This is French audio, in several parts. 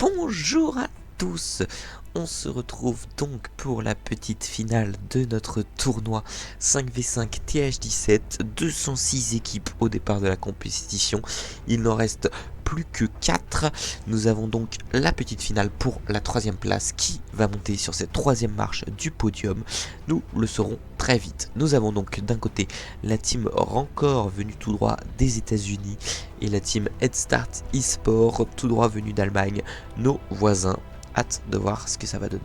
Bonjour à tous, on se retrouve donc pour la petite finale de notre tournoi 5v5 TH17, 206 équipes au départ de la compétition, il n'en reste plus que 4, nous avons donc la petite finale pour la 3ème place qui va monter sur cette 3ème marche du podium, nous le saurons très vite. Nous avons donc d'un côté la team Rancor venue tout droit des États-Unis et la team Headstart eSport tout droit venue d'Allemagne, nos voisins. Hâte de voir ce que ça va donner.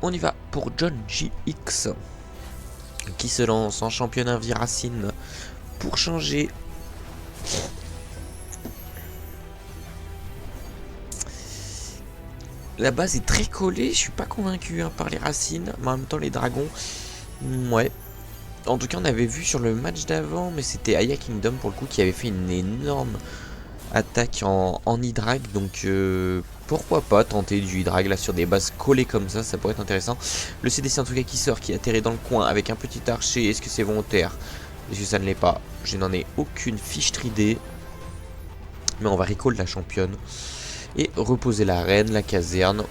On y va pour John GX qui se lance en championnat Viracine pour changer. La base est très collée, je suis pas convaincu par les racines, mais en même temps les dragons, ouais. En tout cas on avait vu sur le match d'avant, mais c'était Aya Kingdom pour le coup qui avait fait une énorme attaque en e-drag, donc pourquoi pas tenter du e-drag là sur des bases collées comme ça pourrait être intéressant. Le CDC en tout cas qui sort, qui atterrit dans le coin avec un petit archer, est-ce que c'est volontaire? Est-ce que ça ne l'est pas? Je n'en ai aucune fiche d'idée, mais on va recall la championne et reposer la reine, la caserne.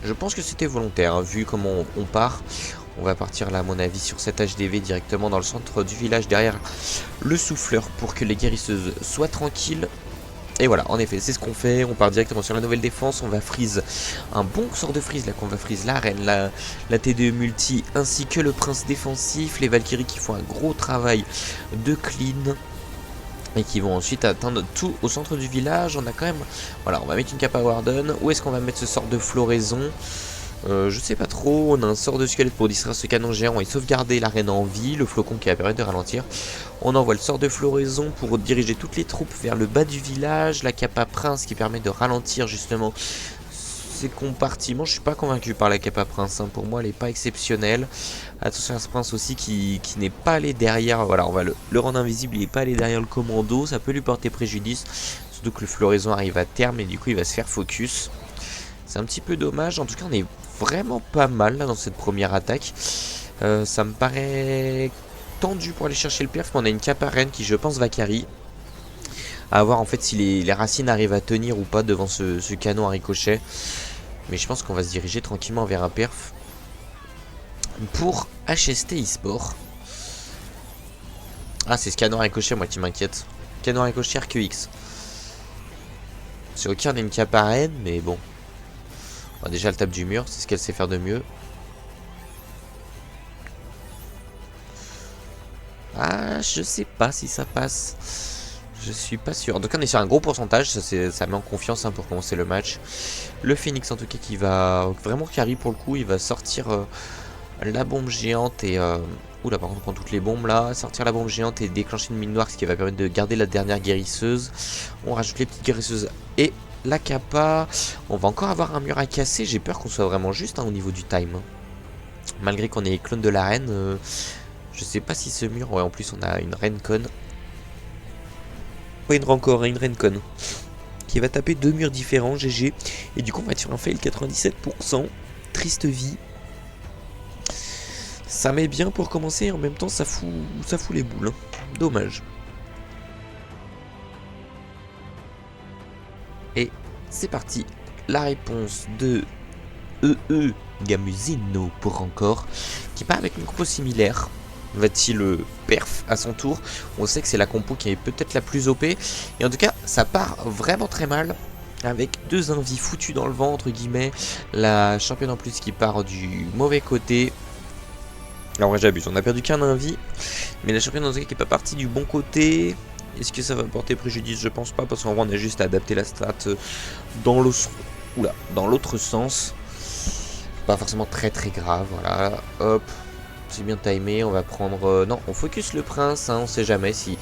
Je pense que c'était volontaire, hein, vu comment on part. On va partir là à mon avis sur cette HDV directement dans le centre du village derrière le souffleur pour que les guérisseuses soient tranquilles. Et voilà, en effet, c'est ce qu'on fait, on part directement sur la nouvelle défense, on va freeze un bon sort de freeze, là qu'on va freeze la reine, la T2 multi, ainsi que le prince défensif, les Valkyries qui font un gros travail de clean, et qui vont ensuite atteindre tout au centre du village. On a quand même, voilà, on va mettre une capa Warden, où est-ce qu'on va mettre ce sort de floraison? Je sais pas trop, on a un sort de squelette pour distraire ce canon géant et sauvegarder la reine en vie, le flocon qui va permettre de ralentir. On envoie le sort de floraison pour diriger toutes les troupes vers le bas du village, la capa prince qui permet de ralentir justement ces compartiments. Je suis pas convaincu par la capa prince, hein. Pour moi elle est pas exceptionnelle. Attention à ce prince aussi qui n'est pas allé derrière, voilà, on va le rendre invisible, il n'est pas allé derrière le commando, ça peut lui porter préjudice, surtout que le floraison arrive à terme et du coup il va se faire focus. C'est un petit peu dommage, en tout cas on est vraiment pas mal là dans cette première attaque. Ça me paraît tendu pour aller chercher le perf, mais on a une capa reine qui je pense va carry. À voir en fait si les racines arrivent à tenir ou pas devant ce canon à ricochet. Mais je pense qu'on va se diriger tranquillement vers un perf pour HST eSport. Ah, c'est ce canon à ricochet moi qui m'inquiète. Canon à ricochet RQX. C'est ok, on a une capa reine, mais bon. Déjà elle tape du mur, c'est ce qu'elle sait faire de mieux. Ah, je sais pas si ça passe. Je suis pas sûr. En tout cas on est sur un gros pourcentage, ça met en confiance, hein, pour commencer le match. Le Phoenix en tout cas qui va vraiment carry pour le coup, il va sortir la bombe géante et... Oula, par contre on prend toutes les bombes là. Sortir la bombe géante et déclencher une mine noire, ce qui va permettre de garder la dernière guérisseuse. On rajoute les petites guérisseuses et... la capa, on va encore avoir un mur à casser, j'ai peur qu'on soit vraiment juste, hein, au niveau du time. Malgré qu'on ait les clones de la reine, je sais pas si ce mur, ouais en plus on a une reine con. Ouais, une Rancor, une reine con. Qui va taper deux murs différents, GG. Et du coup on va être sur un fail 97%, triste vie. Ça met bien pour commencer, en même temps ça fout les boules, hein. Dommage. Et c'est parti, la réponse de Gamusino pour encore, qui part avec une compo similaire. Va-t-il perf à son tour? On sait que c'est la compo qui est peut-être la plus OP. Et en tout cas, ça part vraiment très mal. Avec deux invis foutus dans le vent, entre guillemets. La championne en plus qui part du mauvais côté. Alors ouais, j'abuse, on a perdu qu'un invi. Mais la championne en tout cas qui n'est pas partie du bon côté. Est-ce que ça va porter préjudice? Je pense pas, parce qu'en vrai on a juste à adapter la strat dans l'autre sens. Pas forcément très grave, voilà. Hop, c'est bien timé, on va prendre... non, on focus le prince, hein, on sait jamais si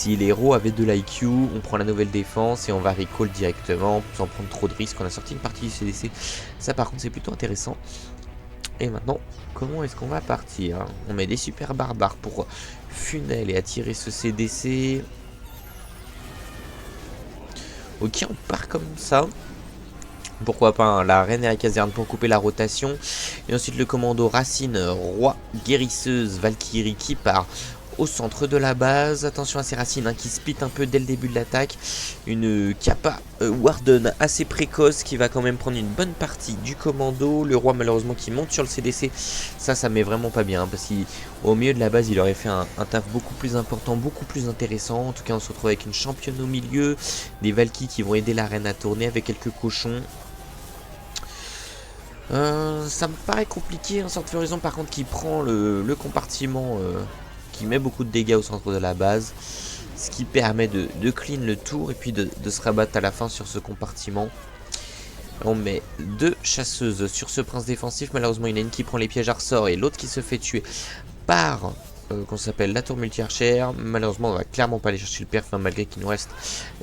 les héros avaient de l'IQ. On prend la nouvelle défense et on va recall directement, sans prendre trop de risques. On a sorti une partie du CDC, ça par contre c'est plutôt intéressant. Et maintenant, comment est-ce qu'on va partir? On met des super barbares pour funnel et attirer ce CDC. Ok, on part comme ça. Pourquoi pas, hein, la reine et la caserne pour couper la rotation. Et ensuite le commando racine, roi, guérisseuse, Valkyrie qui part au centre de la base. Attention à ces racines qui split un peu dès le début de l'attaque. Une Kappa Warden assez précoce qui va quand même prendre une bonne partie du commando. Le roi malheureusement qui monte sur le CDC. Ça met vraiment pas bien parce qu'au milieu de la base il aurait fait un taf beaucoup plus important, beaucoup plus intéressant. En tout cas on se retrouve avec une championne au milieu. Des Valkyries qui vont aider l'arène à tourner avec quelques cochons. Ça me paraît compliqué, un sort de floraison par contre qui prend le compartiment qui met beaucoup de dégâts au centre de la base, ce qui permet de clean le tour et puis de se rabattre à la fin sur ce compartiment. On met 2 chasseuses sur ce prince défensif, malheureusement il y en a une qui prend les pièges à ressort et l'autre qui se fait tuer par qu'on s'appelle la tour multi-archère. Malheureusement on va clairement pas aller chercher le perf malgré qu'il nous reste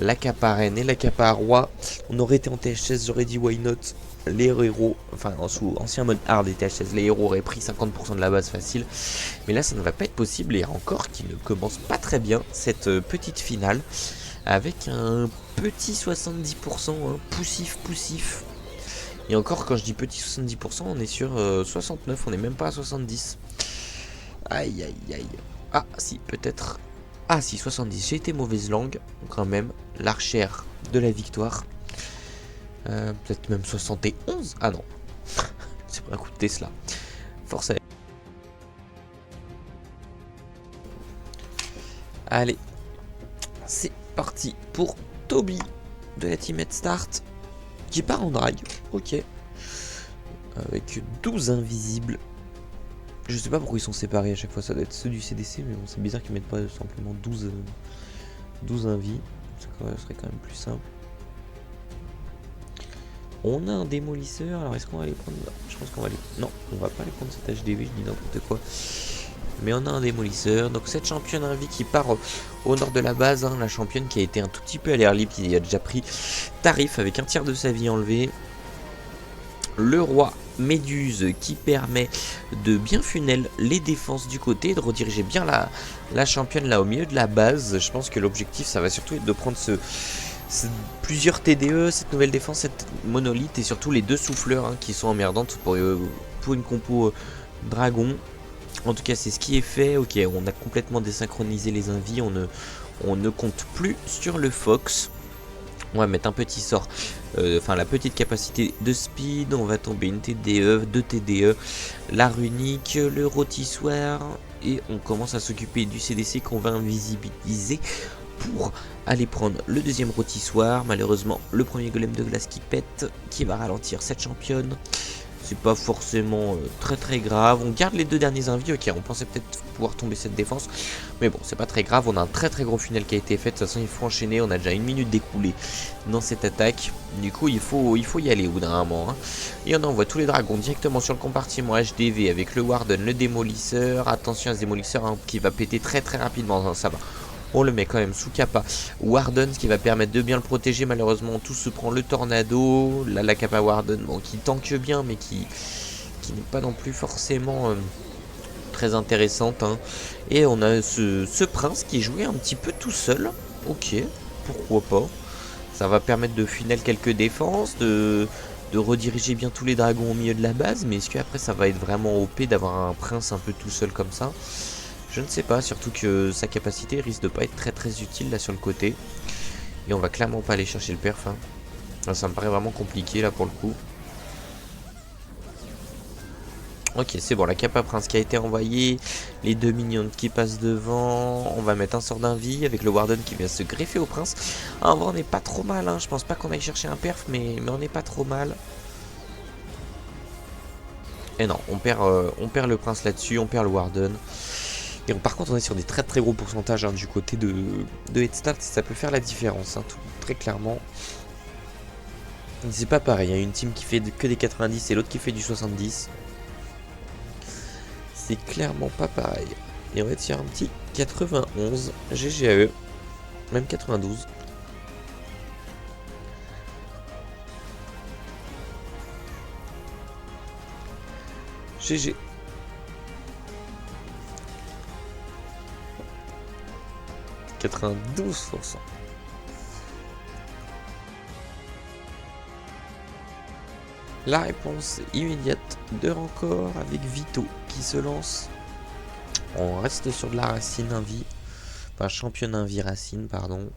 la Kappa reine et la Kappa roi. On aurait été en TH16, j'aurais dit why not. Les héros, enfin en sous ancien mode hard et TH16, les héros auraient pris 50% de la base facile. Mais là ça ne va pas être possible et encore qui ne commence pas très bien cette petite finale. Avec un petit 70%, poussif. Et encore quand je dis petit 70%, on est sur 69, on n'est même pas à 70. Aïe. Ah si, peut-être. Ah si, 70, j'ai été mauvaise langue, quand même. L'archère de la victoire. Peut-être même 71. Ah non. C'est pas un coup de Tesla. Force à... Allez. C'est parti pour Toby de la team Head Start. Qui part en drag. Ok. Avec 12 invisibles. Je sais pas pourquoi ils sont séparés à chaque fois. Ça doit être ceux du CDC. Mais bon, c'est bizarre qu'ils mettent pas simplement 12 invis. Ça serait quand même plus simple. On a un démolisseur, alors est-ce qu'on va les prendre? Je pense qu'on va les... Non, on va pas les prendre cette HDV, je dis n'importe quoi. Mais on a un démolisseur, donc cette championne invie qui part au nord de la base, la championne qui a été un tout petit peu à l'air libre, qui a déjà pris tarif avec un tiers de sa vie enlevée. Le roi Méduse qui permet de bien funnel les défenses du côté, de rediriger bien la championne là au milieu de la base. Je pense que l'objectif ça va surtout être de prendre plusieurs TDE, cette nouvelle défense, cette monolithe et surtout les 2 souffleurs qui sont emmerdantes pour une compo dragon. En tout cas c'est ce qui est fait. Ok, on a complètement désynchronisé les invis, on ne compte plus sur le Fox. On va mettre un petit sort, enfin la petite capacité de speed, on va tomber une TDE, 2 TDE, la runique, le rôtissoir et on commence à s'occuper du CDC qu'on va invisibiliser pour aller prendre le deuxième rôtissoir. Malheureusement le premier golem de glace qui pète, qui va ralentir cette championne. C'est pas forcément très grave. On garde les 2 derniers invis. Ok, on pensait peut-être pouvoir tomber cette défense. Mais bon, c'est pas très grave. On a un très gros funnel qui a été fait. De toute façon, il faut enchaîner. On a déjà 1 minute d'écoulée dans cette attaque. Du coup, il faut y aller au bout d'un moment. Et on envoie tous les dragons directement sur le compartiment HDV avec le Warden, le démolisseur. Attention à ce démolisseur qui va péter très rapidement. Ça va. On le met quand même sous Kappa Warden, ce qui va permettre de bien le protéger. Malheureusement, tout se prend le tornado. Là, la Kappa Warden, bon, qui tanque bien, mais qui n'est pas non plus forcément très intéressante. Et on a ce prince qui jouait un petit peu tout seul. Ok, pourquoi pas. Ça va permettre de funnel quelques défenses, de rediriger bien tous les dragons au milieu de la base. Mais est-ce qu'après, ça va être vraiment OP d'avoir un prince un peu tout seul comme ça? Je ne sais pas, surtout que sa capacité risque de pas être très utile là sur le côté. Et on va clairement pas aller chercher le perf. Là, ça me paraît vraiment compliqué là pour le coup. Ok, c'est bon, la Kappa Prince qui a été envoyée. Les 2 minions qui passent devant. On va mettre un sort d'invie avec le Warden qui vient se greffer au prince. En vrai, on n'est pas trop mal. Je pense pas qu'on aille chercher un perf, mais on n'est pas trop mal. Et non, on perd le prince là-dessus, on perd le Warden. Et par contre on est sur des très gros pourcentages du côté de Head Start, ça peut faire la différence, très clairement. C'est pas pareil, il y a une team qui fait que des 90 et l'autre qui fait du 70. C'est clairement pas pareil. Et on va être sur un petit 91, GGAE, même 92. GG. « 92%. La réponse immédiate de Rancor avec Vito qui se lance On reste sur de la racine invie. Enfin, championne invie racine, pardon.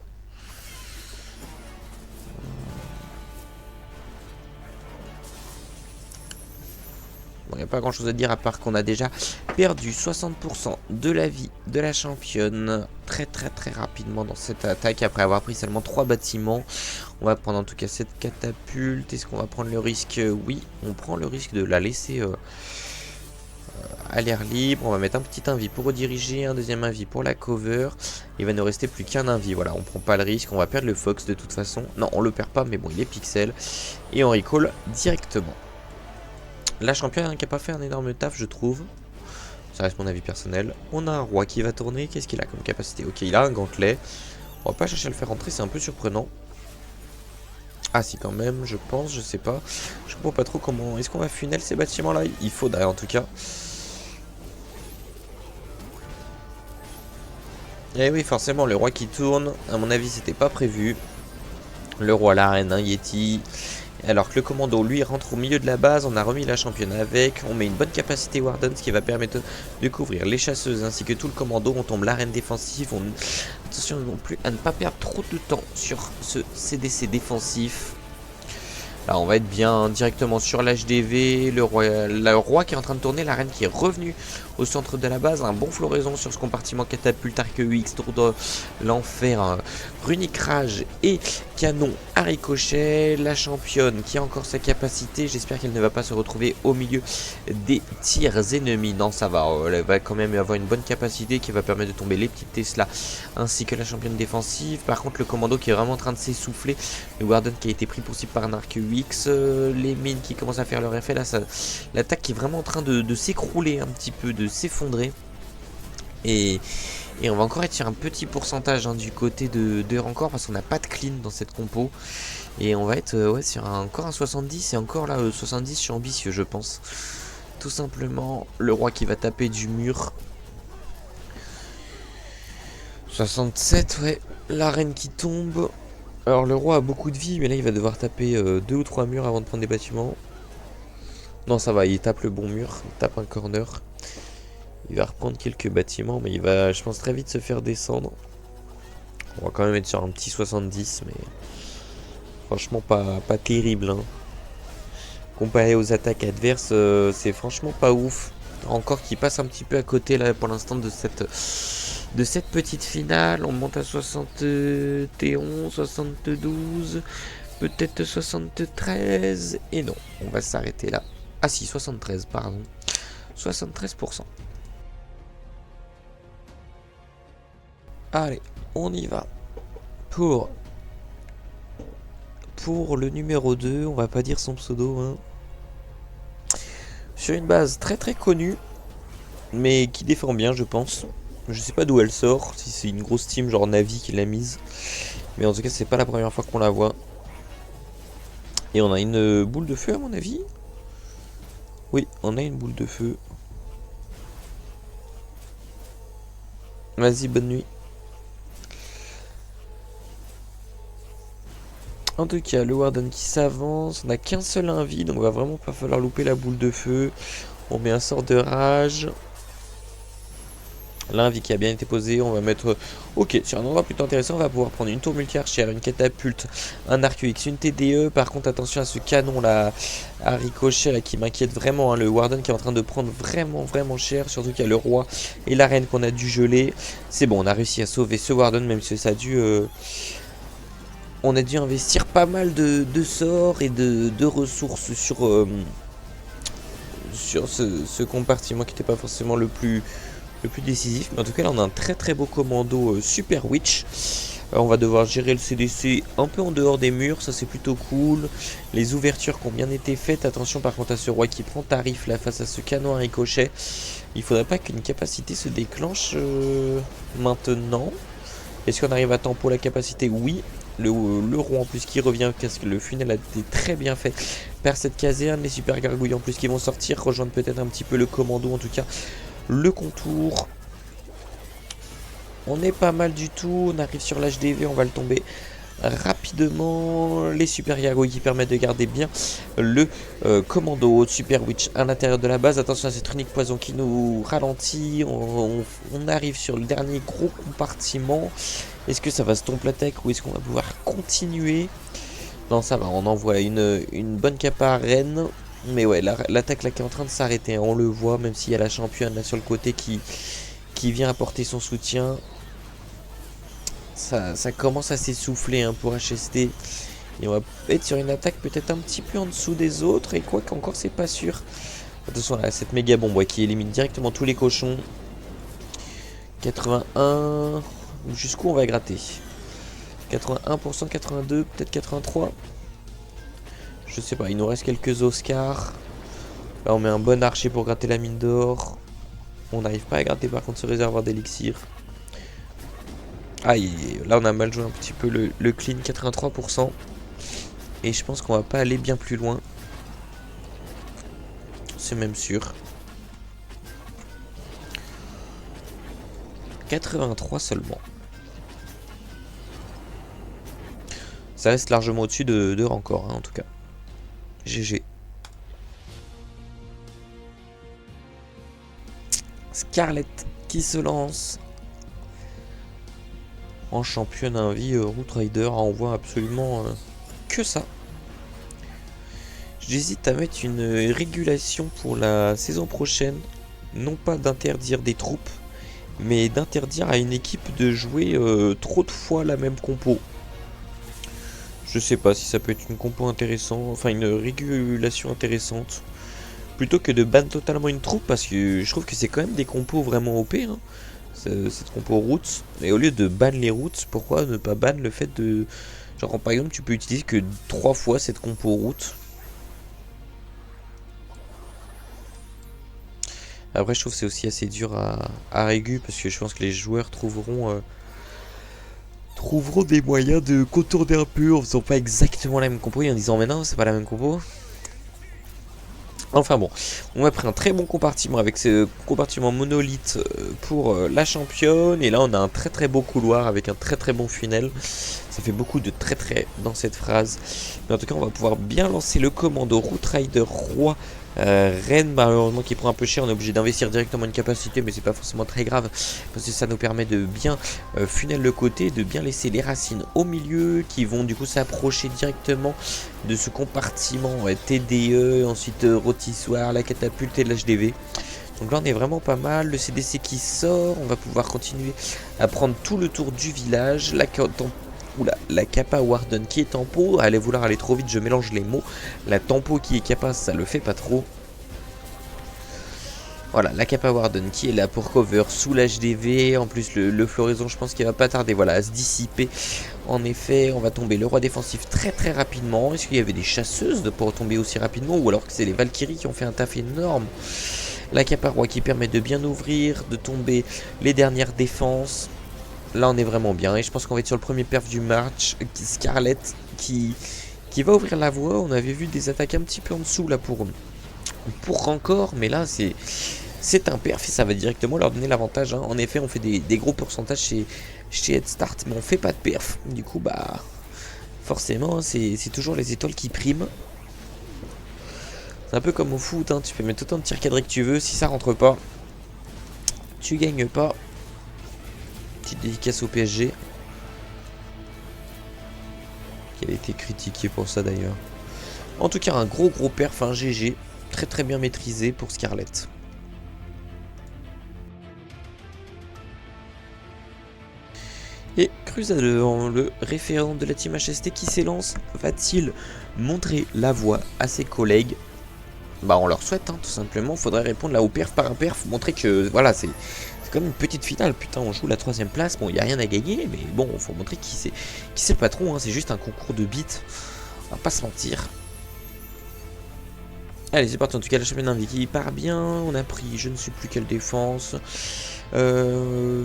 Bon, il n'y a pas grand chose à dire à part qu'on a déjà perdu 60% de la vie de la championne très rapidement dans cette attaque après avoir pris seulement 3 bâtiments. On va prendre en tout cas cette catapulte. Est-ce qu'on va prendre le risque? Oui, on prend le risque de la laisser à l'air libre. On va mettre un petit invie pour rediriger, un deuxième invie pour la cover. Il va nous rester plus qu'un invie. Voilà, on prend pas le risque. On va perdre le Fox de toute façon. Non, on le perd pas, mais bon, il est pixel. Et on recall directement. La championne qui n'a pas fait un énorme taf, je trouve. Ça reste mon avis personnel. On a un roi qui va tourner. Qu'est-ce qu'il a comme capacité? Ok, il a un gantelet. On va pas chercher à le faire rentrer, c'est un peu surprenant. Ah si, quand même, je pense, je sais pas. Je comprends pas trop comment... Est-ce qu'on va funnel ces bâtiments-là? Il faudrait en tout cas. Et oui, forcément, le roi qui tourne, à mon avis, c'était pas prévu. Le roi, la reine, un Yeti. Alors que le commando, lui, rentre au milieu de la base. On a remis la championne avec. On met une bonne capacité Warden, ce qui va permettre de couvrir les chasseuses ainsi que tout le commando. On tombe l'arène défensive. Attention non plus à ne pas perdre trop de temps sur ce CDC défensif. Là, on va être bien directement sur l'HDV. Le roi qui est en train de tourner. La reine qui est revenue au centre de la base. Un bon floraison sur ce compartiment catapulte, arc UX, tour de l'enfer, runique rage et canon à ricochet. La championne qui a encore sa capacité. J'espère qu'elle ne va pas se retrouver au milieu des tirs ennemis. Non, ça va. Elle va quand même avoir une bonne capacité qui va permettre de tomber les petites Tesla ainsi que la championne défensive. Par contre, le commando qui est vraiment en train de s'essouffler. Le Warden qui a été pris pour cible par un arc UX. Les mines qui commencent à faire leur effet. Là, l'attaque qui est vraiment en train de s'écrouler un petit peu, de s'effondrer. Et on va encore être sur un petit pourcentage du côté de Rancor parce qu'on n'a pas de clean dans cette compo. Et on va être ouais, sur encore un 70. Et encore là, 70, je suis ambitieux, je pense. Tout simplement, le roi qui va taper du mur. 67, ouais. La reine qui tombe. Alors le roi a beaucoup de vie, mais là il va devoir taper 2 ou 3 murs avant de prendre des bâtiments. Non, ça va, il tape le bon mur, il tape un corner. Il va reprendre quelques bâtiments, mais il va, je pense, très vite se faire descendre. On va quand même être sur un petit 70, mais franchement pas terrible. Comparé aux attaques adverses, c'est franchement pas ouf. Encore qui passe un petit peu à côté là pour l'instant de cette petite finale. On monte à 71, 72, peut-être 73. Et non, on va s'arrêter là. Ah si, 73, pardon. 73%. Allez, on y va. Pour le numéro 2, on va pas dire son pseudo. Sur une base très connue, mais qui défend bien, je pense. Je sais pas d'où elle sort, si c'est une grosse team genre Navi qui l'a mise. Mais en tout cas, c'est pas la première fois qu'on la voit. Et on a une boule de feu à mon avis. Oui, on a une boule de feu. Vas-y, bonne nuit. En tout cas, le Warden qui s'avance. On n'a qu'un seul invie, donc va vraiment pas falloir louper la boule de feu. On met un sort de rage. L'invie qui a bien été posé, on va mettre... Ok, sur un endroit plutôt intéressant, on va pouvoir prendre une tour multi-archère, une catapulte, un arc UX, une TDE. Par contre, attention à ce canon là, à ricochet là, qui m'inquiète vraiment. Le Warden qui est en train de prendre vraiment cher. Surtout qu'il y a le roi et la reine qu'on a dû geler. C'est bon, on a réussi à sauver ce Warden, même si ça a dû... On a dû investir pas mal de sorts et de ressources sur ce compartiment qui n'était pas forcément le plus décisif. Mais en tout cas, là, on a un très beau commando Super Witch. On va devoir gérer le CDC un peu en dehors des murs, ça c'est plutôt cool. Les ouvertures qui ont bien été faites. Attention par contre à ce roi qui prend tarif là face à ce canon à ricochet. Il faudrait pas qu'une capacité se déclenche maintenant. Est-ce qu'on arrive à tempo la capacité? Oui. Le roi en plus qui revient parce que le funnel a été très bien fait par cette caserne. Les super gargouilles en plus qui vont sortir, rejoindre peut-être un petit peu le commando, en tout cas le contour. On est pas mal du tout, on arrive sur l'HDV, on va le tomber rapidement les super Yago qui permettent de garder bien le commando super witch à l'intérieur de la base. Attention à cette unique poison qui nous ralentit. On arrive sur le dernier gros compartiment. Est-ce que ça va stop l'attaque ou est-ce qu'on va pouvoir continuer? Non, ça va, on envoie une bonne capa à Rennes. Mais ouais, l'attaque là qui est en train de s'arrêter, on le voit, même s'il y a la championne là sur le côté qui vient apporter son soutien. Ça commence à s'essouffler hein, pour HST. Et on va être sur une attaque peut-être un petit peu en dessous des autres. Et quoi qu'encore, c'est pas sûr. Attention à cette méga bombe qui élimine directement tous les cochons. 81. Jusqu'où on va gratter? 81%, 82, peut-être 83. Je sais pas, il nous reste quelques Oscars. Là, on met un bon archer pour gratter la mine d'or. On n'arrive pas à gratter par contre ce réservoir d'élixir. Aïe, là on a mal joué un petit peu le clean, 83%. Et je pense qu'on va pas aller bien plus loin. C'est même sûr. 83 seulement. Ça reste largement au-dessus de Rancor, hein, en tout cas. GG. Scarlett qui se lance en championne à vie Route Rider. On voit absolument que ça. J'hésite à mettre une régulation pour la saison prochaine. Non pas d'interdire des troupes, mais d'interdire à une équipe de jouer trop de fois la même compo. Je sais pas si ça peut être une compo intéressante, enfin une régulation intéressante. Plutôt que de ban totalement une troupe, parce que je trouve que c'est quand même des compos vraiment OP, hein, cette compo routes. Et au lieu de ban les routes, pourquoi ne pas ban le fait de... Genre par exemple tu peux utiliser que 3 fois cette compo route. Après je trouve que c'est aussi assez dur à régu, parce que je pense que les joueurs trouveront des moyens de contourner un peu en faisant pas exactement la même compo et en disant mais non c'est pas la même compo. Enfin bon, on a pris un très bon compartiment avec ce compartiment monolithe pour la championne. Et là on a un très très beau couloir avec un très très bon funnel. Ça fait beaucoup de très très dans cette phrase. Mais en tout cas on va pouvoir bien lancer le commando Route Rider Roi. Rennes malheureusement qui prend un peu cher, on est obligé d'investir directement une capacité, mais c'est pas forcément très grave parce que ça nous permet de bien funnel le côté, de bien laisser les racines au milieu qui vont du coup s'approcher directement de ce compartiment TDE, ensuite rôtissoir, la catapulte et l'HDV. Donc là on est vraiment pas mal, le CDC qui sort, on va pouvoir continuer à prendre tout le tour du village, la Kappa Warden qui est tempo, allez vouloir aller trop vite, je mélange les mots. La tempo qui est Kappa, ça le fait pas trop. Voilà, la Kappa Warden qui est là pour cover sous l'HDV. En plus, le floraison, je pense qu'il va pas tarder voilà, à se dissiper. En effet, on va tomber le roi défensif très très rapidement. Est-ce qu'il y avait des chasseuses pour tomber aussi rapidement, ou alors que c'est les Valkyries qui ont fait un taf énorme? La Kappa Roi qui permet de bien ouvrir, de tomber les dernières défenses. Là on est vraiment bien et je pense qu'on va être sur le premier perf du match. Scarlett qui va ouvrir la voie. On avait vu des attaques un petit peu en dessous là pour Rancor, mais là c'est un perf et ça va directement leur donner l'avantage, hein. En effet on fait des gros pourcentages chez Head Start, mais on fait pas de perf. Du coup bah forcément c'est toujours les étoiles qui priment. C'est un peu comme au foot, hein. Tu peux mettre autant de tirs cadrés que tu veux, si ça rentre pas tu gagnes pas. Petite dédicace au PSG qui a été critiqué pour ça d'ailleurs. En tout cas un gros perf, un GG très très bien maîtrisé pour Scarlett. Et Cruzade, le référent de la team HST qui s'élance, va-t-il montrer la voie à ses collègues? Bah on leur souhaite, hein, tout simplement. Faudrait répondre là au perf par un perf, montrer que voilà c'est comme une petite finale. Putain on joue la 3ème place, bon il n'y a rien à gagner, mais bon faut montrer qui c'est le patron, hein. C'est juste un concours de beats, on va pas se mentir. Allez c'est parti, en tout cas la championne invaincue part bien. On a pris je ne sais plus quelle défense, on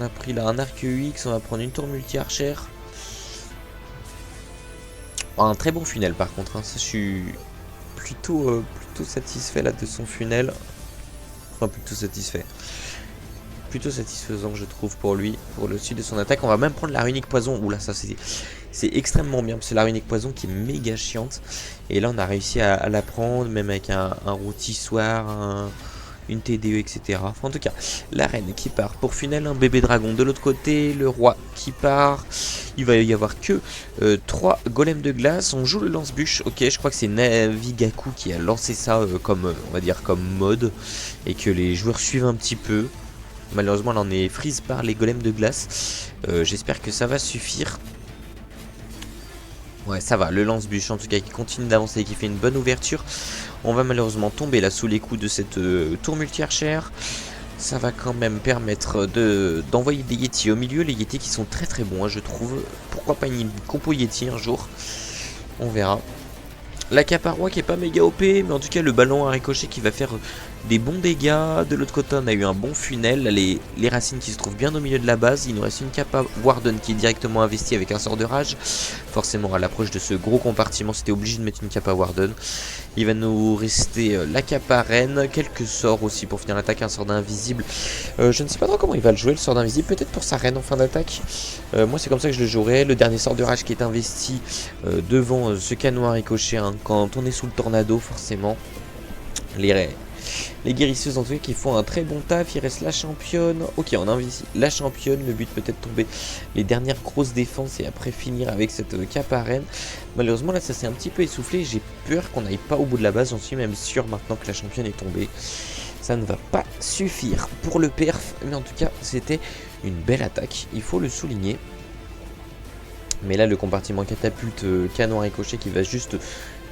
a pris là un arc UX, on va prendre une tour multi-archer. Un très bon funnel par contre, hein. Ça, je suis plutôt satisfait là de son funnel. Enfin plutôt satisfait. plutôt satisfaisant, je trouve, pour lui, pour le suite de son attaque. On va même prendre la runique poison. Oula, ça c'est extrêmement bien, c'est la runique poison qui est méga chiante. Et là, on a réussi à la prendre, même avec un rôtissoir, une TDE, etc. Enfin, en tout cas, la reine qui part pour funnel, un bébé dragon de l'autre côté, le roi qui part. Il va y avoir que 3 golems de glace. On joue le lance-bûche. Ok, je crois que c'est Navigaku qui a lancé ça comme, on va dire, comme mode. Et que les joueurs suivent un petit peu. Malheureusement, là, on est freeze par les golems de glace. J'espère que ça va suffire. Ouais, ça va, le lance-bûche en tout cas qui continue d'avancer et qui fait une bonne ouverture. On va malheureusement tomber là sous les coups de cette tour multi-archère. Ça va quand même permettre d'envoyer des Yeti au milieu. Les Yeti qui sont très très bons, hein, je trouve. Pourquoi pas une compo Yeti un jour? On verra. La caparoi qui est pas méga OP, mais en tout cas le ballon à ricochet qui va faire des bons dégâts. De l'autre côté on a eu un bon funnel, les racines qui se trouvent bien au milieu de la base. Il nous reste une capa Warden qui est directement investie avec un sort de rage. Forcément à l'approche de ce gros compartiment c'était obligé de mettre une capa Warden. Il va nous rester la capa reine, quelques sorts aussi pour finir l'attaque, un sort d'invisible. Je ne sais pas trop comment il va le jouer le sort d'invisible, peut-être pour sa reine en fin d'attaque. Moi c'est comme ça que je le jouerai. Le dernier sort de rage qui est investi devant ce canon à ricochet, hein, quand on est sous le tornado forcément. Les guérisseuses en tout cas qui font un très bon taf. Il reste la championne. Ok, on a investi la championne. Le but peut-être tomber les dernières grosses défenses et après finir avec cette capa reine. Malheureusement là ça s'est un petit peu essoufflé. J'ai peur qu'on n'aille pas au bout de la base. J'en suis même sûr maintenant que la championne est tombée. Ça ne va pas suffire pour le perf. Mais en tout cas c'était une belle attaque. Il faut le souligner. Mais là le compartiment catapulte canon à ricochet qui va juste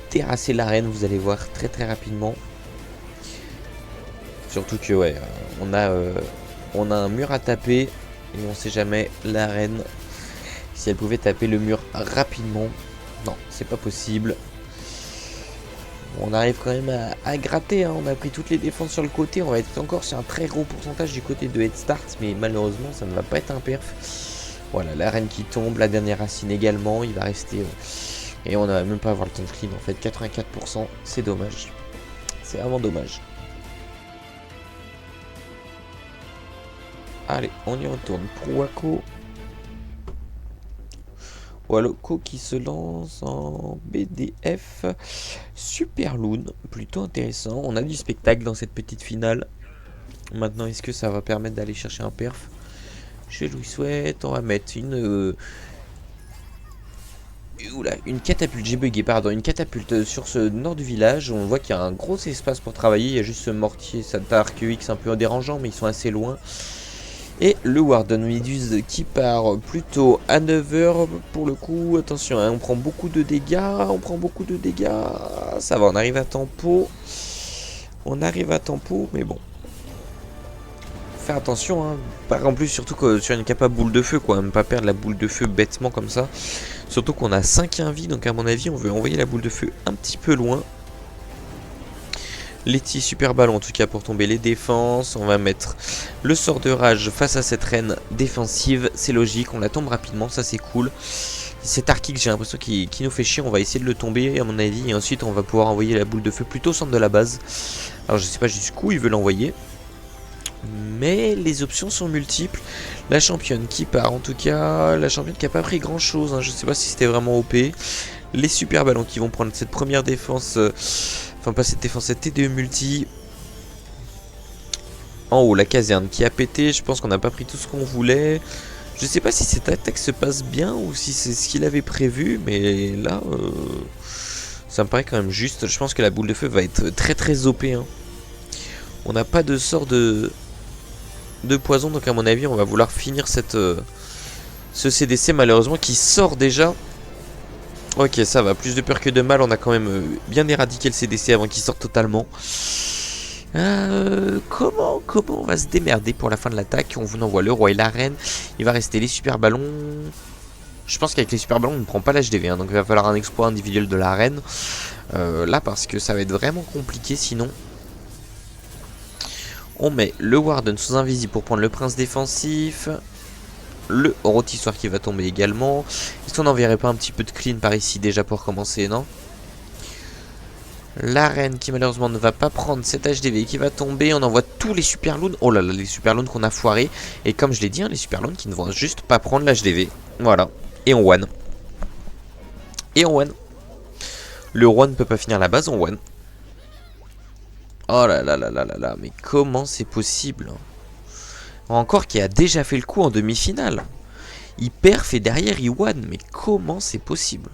terrasser l'arène. Vous allez voir très très rapidement. Surtout que ouais, on a un mur à taper et on sait jamais l'arène si elle pouvait taper le mur rapidement. Non, c'est pas possible. On arrive quand même à gratter, hein. On a pris toutes les défenses sur le côté. On va être encore sur un très gros pourcentage du côté de Head Start, mais malheureusement ça ne va pas être un perf. Voilà, l'arène qui tombe, la dernière racine également. Il va rester et on n'a même pas avoir le temps de clean en fait. 84%, c'est dommage. C'est vraiment dommage. Allez, on y retourne pour Wako. Wako qui se lance en BDF. Super Loon, plutôt intéressant. On a du spectacle dans cette petite finale. Maintenant, est-ce que ça va permettre d'aller chercher un perf? Je lui souhaite. On va mettre une catapulte, j'ai bugué, pardon, une catapulte sur ce nord du village. On voit qu'il y a un gros espace pour travailler. Il y a juste ce mortier, cet arc X un peu dérangeant, mais ils sont assez loin. Et le Warden Méduse qui part plutôt à 9h pour le coup. Attention, hein, on prend beaucoup de dégâts. Ça va, on arrive à tempo. Mais bon. Faire attention, hein. En plus, surtout que sur une capa boule de feu, quoi. Ne pas perdre la boule de feu bêtement comme ça. Surtout qu'on a 5 vie, donc à mon avis, on veut envoyer la boule de feu un petit peu loin. Letty super ballon en tout cas pour tomber les défenses. On va mettre le sort de rage face à cette reine défensive. C'est logique, on la tombe rapidement, ça c'est cool. Cet Arctique j'ai l'impression qu'il nous fait chier. On va essayer de le tomber à mon avis. Et ensuite on va pouvoir envoyer la boule de feu plutôt au centre de la base. Alors je sais pas jusqu'où il veut l'envoyer. Mais les options sont multiples. La championne qui part en tout cas. La championne qui a pas pris grand chose, hein. Je sais pas si c'était vraiment OP. Les super ballons qui vont prendre cette première défense. Enfin pas cette défense, cette TDE multi. En haut la caserne qui a pété. Je pense qu'on n'a pas pris tout ce qu'on voulait. Je sais pas si cette attaque se passe bien ou si c'est ce qu'il avait prévu. Mais là ça me paraît quand même juste. Je pense que la boule de feu va être très très OP, hein. On n'a pas de sort de poison. Donc à mon avis on va vouloir finir ce CDC malheureusement qui sort déjà. Ok, ça va, plus de peur que de mal. On a quand même bien éradiqué le CDC avant qu'il sorte totalement. Comment on va se démerder pour la fin de l'attaque? On vous envoie le roi et la reine. Il va rester les super ballons. Je pense qu'avec les super ballons on ne prend pas l'HDV, hein, donc il va falloir un exploit individuel de la reine. Là parce que ça va être vraiment compliqué sinon. On met le Warden sous invisible pour prendre le prince défensif. Le rôtissoir qui va tomber également. Est-ce qu'on n'enverrait pas un petit peu de clean par ici déjà pour commencer, non? L'arène qui malheureusement ne va pas prendre cet HDV qui va tomber. On envoie tous les super loons. Oh là là, les super loons qu'on a foirés. Et comme je l'ai dit, hein, les super loons qui ne vont juste pas prendre l'HDV. Voilà. Et on one. Et on one. Le roi ne peut pas finir la base, on one. Oh là là là là là là. Mais comment c'est possible? Encore qui a déjà fait le coup en demi-finale. Il perf et derrière il one. Mais comment c'est possible?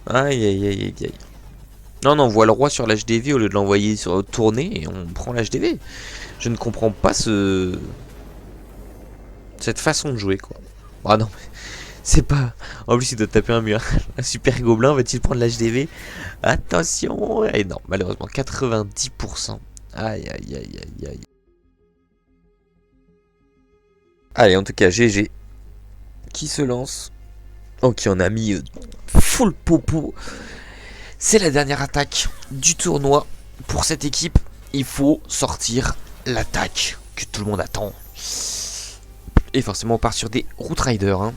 Aïe aïe aïe aïe aïe. Non, non, on voit le roi sur l'HDV au lieu de l'envoyer sur tourner et on prend l'HDV. Je ne comprends pas cette façon de jouer, quoi. Ah non, mais c'est pas... En plus, il doit taper un mur. Un super gobelin va-t-il prendre l'HDV? Attention. Et non, malheureusement, 90%. Aïe aïe aïe aïe aïe. Allez, en tout cas, GG. Qui se lance? Ok, on a mis full popo. C'est la dernière attaque du tournoi. Pour cette équipe, il faut sortir l'attaque que tout le monde attend. Et forcément, on part sur des Route Riders. Hein.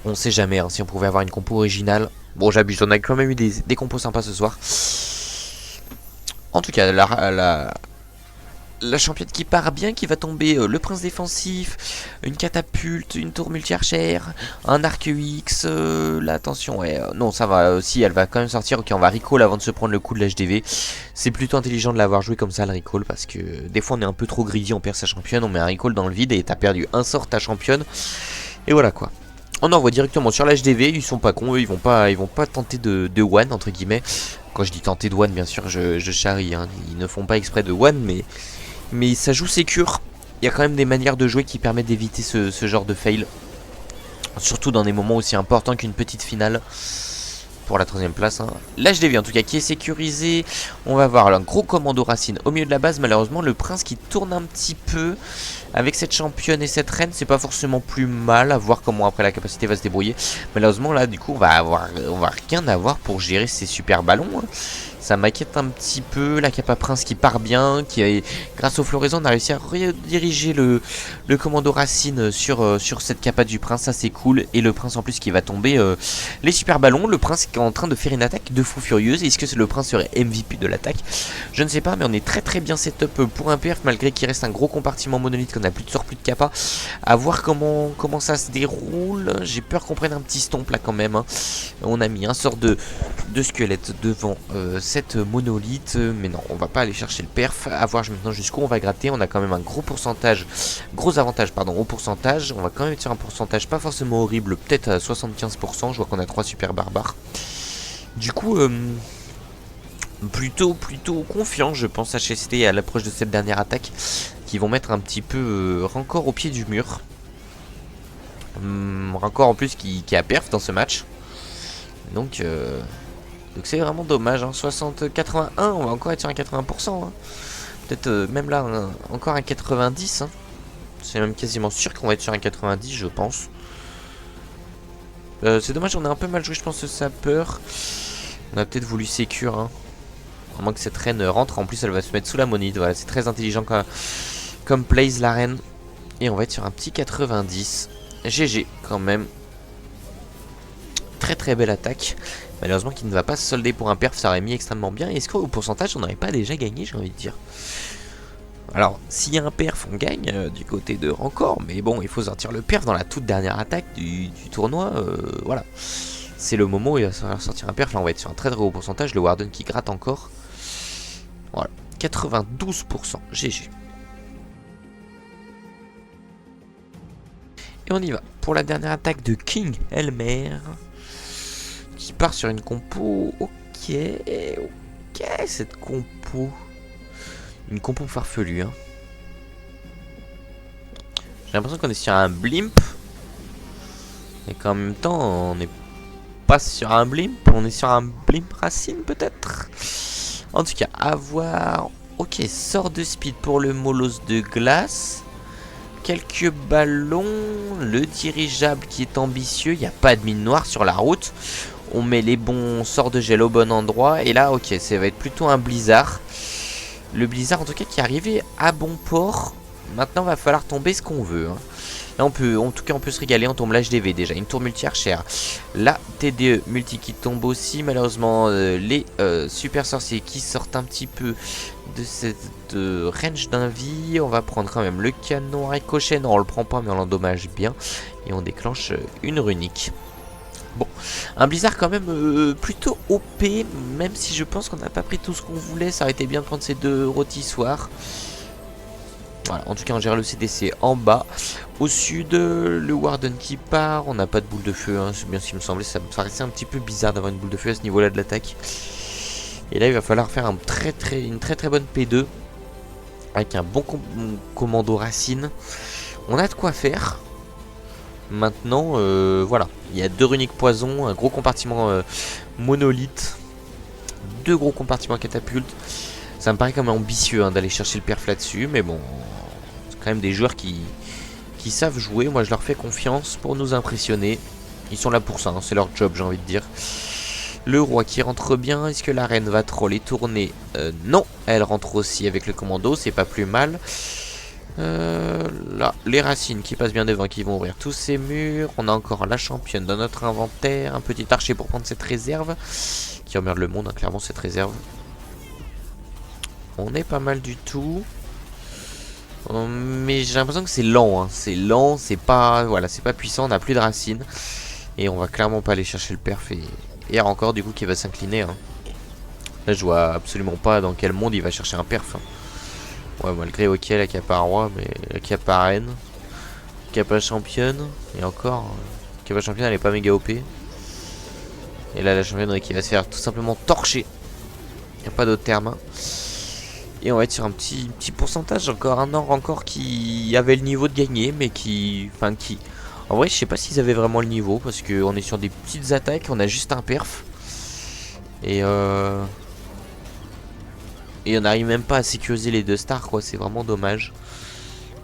On sait jamais hein, si on pouvait avoir une compo originale. Bon, j'abuse, on a quand même eu des compos sympas ce soir. En tout cas, la championne qui part bien, qui va tomber le prince défensif, une catapulte, une tour multi-archère, un arc X, là attention, ouais, non ça va aussi, elle va quand même sortir, ok on va recall avant de se prendre le coup de l'HDV, c'est plutôt intelligent de l'avoir joué comme ça le recall, parce que des fois on est un peu trop greedy, on perd sa championne, on met un recall dans le vide et t'as perdu un sort ta championne, et voilà quoi. On envoie directement sur l'HDV, ils sont pas cons, eux, ils vont pas tenter de one entre guillemets. Quand je dis tenter de one, bien sûr, je charrie, hein. Ils ne font pas exprès de one, mais ça joue sécure. Il y a quand même des manières de jouer qui permettent d'éviter ce genre de fail. Surtout dans des moments aussi importants qu'une petite finale. Pour la 3ème place. Hein. L'HDV en tout cas qui est sécurisé. On va voir un gros commando racine au milieu de la base. Malheureusement le prince qui tourne un petit peu. Avec cette championne et cette reine, c'est pas forcément plus mal. À voir comment après la capacité va se débrouiller. Malheureusement là du coup on va rien avoir pour gérer ces super ballons. Hein. Ça m'inquiète un petit peu. La capa prince qui part bien. Grâce aux floraisons on a réussi à rediriger le commando racine sur cette capa du prince. Ça c'est cool. Et le prince en plus qui va tomber les super ballons. Le prince qui est en train de faire une attaque de fou furieuse. Est-ce que le prince serait MVP de l'attaque? Je ne sais pas mais on est très bien setup pour un perf. Malgré qu'il reste un gros compartiment monolithe qu'on a plus de sort, plus de capa. À voir comment ça se déroule. J'ai peur qu'on prenne un petit stomp là quand même. Hein. On a mis un sort de squelette devant cette monolithe. Mais non, on va pas aller chercher le perf. À voir maintenant jusqu'où on va gratter. On a quand même un gros avantage au pourcentage. On va quand même être sur un pourcentage pas forcément horrible, peut-être à 75%. Je vois qu'on a 3 super barbares. Du coup, plutôt confiant, je pense, HST à l'approche de cette dernière attaque. Qui vont mettre un petit peu Rancor au pied du mur. Rancor en plus qui a perf dans ce match. Donc c'est vraiment dommage. Hein. 60-81, on va encore être sur un 80%. Hein. Peut-être même là, encore un 90. Hein. C'est même quasiment sûr qu'on va être sur un 90, je pense. C'est dommage, on a un peu mal joué, je pense, ce sapeur. On a peut-être voulu sécure. Hein. À moins que cette reine rentre. En plus, elle va se mettre sous la monite. Voilà, c'est très intelligent comme plays la reine. Et on va être sur un petit 90. GG quand même. Très belle attaque. Malheureusement qui ne va pas se solder pour un perf, ça aurait mis extrêmement bien. Est-ce qu'au pourcentage on n'aurait pas déjà gagné, j'ai envie de dire. Alors s'il y a un perf on gagne du côté de Rancor. Mais bon il faut sortir le perf dans la toute dernière attaque du tournoi. Voilà. C'est le moment où il va falloir sortir un perf. Là on va être sur un très haut pourcentage. Le Warden qui gratte encore. Voilà. 92%. GG. Et on y va pour la dernière attaque de King Elmer. Qui part sur une compo. Ok, cette compo. Une compo farfelue. Hein. J'ai l'impression qu'on est sur un blimp. Et qu'en même temps, on n'est pas sur un blimp. On est sur un blimp racine peut-être. En tout cas, à voir. Ok, sort de speed pour le molosse de glace. Quelques ballons. Le dirigeable qui est ambitieux. Il n'y a pas de mine noire sur la route. On met les bons sorts de gel au bon endroit. Et là, ok, ça va être plutôt un blizzard. Le blizzard, en tout cas, qui est arrivé à bon port. Maintenant, va falloir tomber ce qu'on veut. Hein. Là, on peut, en tout cas, on peut se régaler. On tombe l'HDV déjà. Une tour multi-archère. La TDE multi qui tombe aussi. Malheureusement, les super sorciers qui sortent un petit peu de cette range d'invie. On va prendre quand même le canon à ricochet. Non, on le prend pas, mais on l'endommage bien. Et on déclenche une runique. Bon, un blizzard quand même plutôt OP, même si je pense qu'on n'a pas pris tout ce qu'on voulait. Ça aurait été bien de prendre ces deux rôtissoirs. Voilà, en tout cas on gère le CDC en bas. Au sud, le Warden qui part. On n'a pas de boule de feu, hein, c'est bien ce qui me semblait. Ça me paraissait un petit peu bizarre d'avoir une boule de feu à ce niveau là de l'attaque. Et là il va falloir faire une très bonne P2 avec un bon commando racine. On a de quoi faire. Maintenant, voilà, il y a deux runiques poison, un gros compartiment monolithe, deux gros compartiments catapultes. Ça me paraît quand même ambitieux hein, d'aller chercher le perf là-dessus, mais bon, c'est quand même des joueurs qui savent jouer. Moi, je leur fais confiance pour nous impressionner. Ils sont là pour ça, hein, c'est leur job, j'ai envie de dire. Le roi qui rentre bien. Est-ce que la reine va trop les tourner? Non, elle rentre aussi avec le commando, c'est pas plus mal. Là, les racines qui passent bien devant, qui vont ouvrir tous ces murs. On a encore la championne dans notre inventaire. Un petit archer pour prendre cette réserve qui emmerde le monde, hein, clairement, cette réserve. On est pas mal du tout. Mais j'ai l'impression que c'est lent. Hein. C'est lent, c'est pas, voilà, c'est pas puissant. On n'a plus de racines. Et on va clairement pas aller chercher le perf. Et encore, du coup, qui va s'incliner. Hein. Là, je vois absolument pas dans quel monde il va chercher un perf. Hein. Ouais, malgré, ok, la capa roi, mais la capa reine, capa championne, et encore, capa championne, elle est pas méga OP. Et là, la championne qui va se faire tout simplement torcher. Il n'y a pas d'autre terme. Hein. Et on va être sur un petit pourcentage, encore un or encore qui avait le niveau de gagner, mais qui... Enfin, qui... En vrai, je sais pas s'ils avaient vraiment le niveau, parce qu'on est sur des petites attaques, on a juste un perf. Et on n'arrive même pas à sécuriser les deux stars, quoi. C'est vraiment dommage.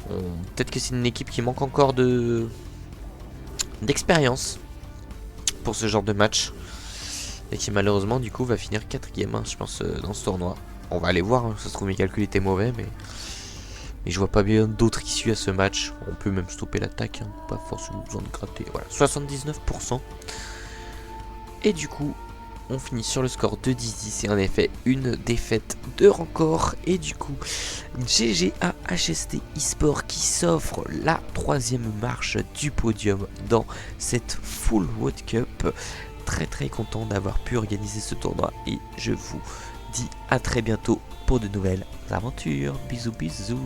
Peut-être que c'est une équipe qui manque encore d'expérience pour ce genre de match. Et qui malheureusement, du coup, va finir 4ème, hein, je pense, dans ce tournoi. On va aller voir. Hein. Ça se trouve, mes calculs étaient mauvais, mais je vois pas bien d'autres issues à ce match. On peut même stopper l'attaque. Hein. Pas forcément besoin de gratter. Voilà, 79%. Et du coup... On finit sur le score de 10-10. C'est en effet une défaite de record. Et du coup, GG à HST eSport qui s'offre la 3ème marche du podium dans cette Full World Cup. Très content d'avoir pu organiser ce tournoi. Et je vous dis à très bientôt pour de nouvelles aventures. Bisous bisous.